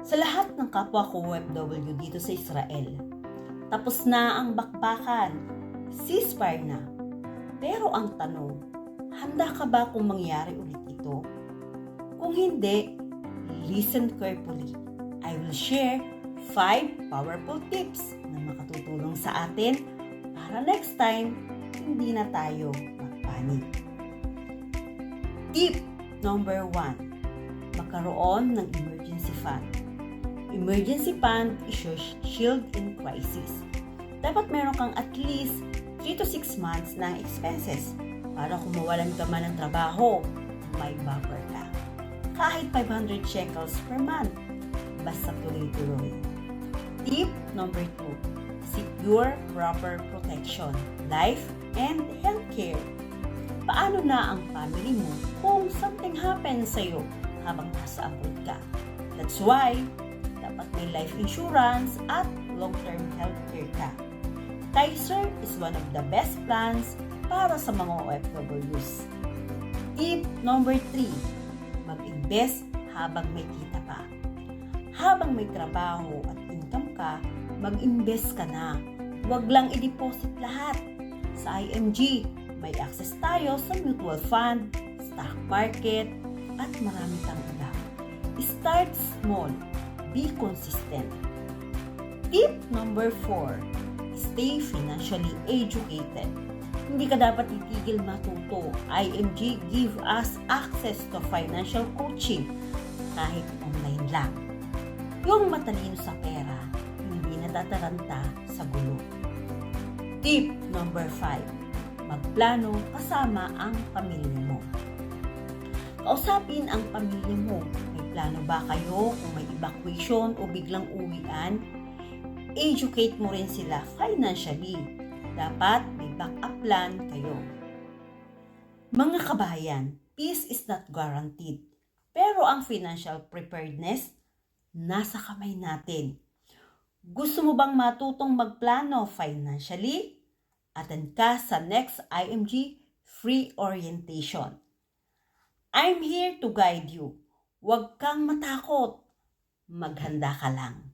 Sa lahat ng kapwa ko OFW dito sa Israel, tapos na ang bakbakan, ceasefire na. Pero ang tanong, handa ka ba kung mangyari ulit ito? Kung hindi, listen carefully. I will share 5 powerful tips na makatutulong sa atin para next time, hindi na tayo magpanik. Tip number 1, magkaroon ng emergency fund. Emergency fund is your shield in crisis. Dapat meron kang at least 3 to 6 months ng expenses para kung mawalan ka man ng trabaho, may buffer ka. Kahit 500 shekels per month, basta tuloy-tuloy. Tip number 2, secure proper protection, life and healthcare. Paano na ang family mo kung something happens sa'yo habang nasa abroad ka? That's why, dapat may life insurance at long-term healthcare ka. Kaiser is one of the best plans para sa mga OFWs. Tip number 3, mag-invest habang may kita pa. Habang may trabaho at income ka, mag-invest ka na. Huwag lang i-deposit lahat. Sa IMG, may access tayo sa mutual fund, stock market, at marami kang iba. Start small. Be consistent. Tip number 4, stay financially educated. Hindi ka dapat titigil matuto. IMG give us access to financial coaching kahit online lang. Yung matalino sa pera, hindi natataranta sa gulo. Tip number 5, magplano kasama ang pamilya mo. Kausapin ang pamilya mo. May plano ba kayo kung may evacuation o biglang uwian? Educate mo rin sila financially. Dapat may backup plan kayo. Mga kabayan, peace is not guaranteed. Pero ang financial preparedness, nasa kamay natin. Gusto mo bang matutong magplano financially? Attend ka sa next IMG free orientation. I'm here to guide you. Huwag kang matakot. Maghanda ka lang.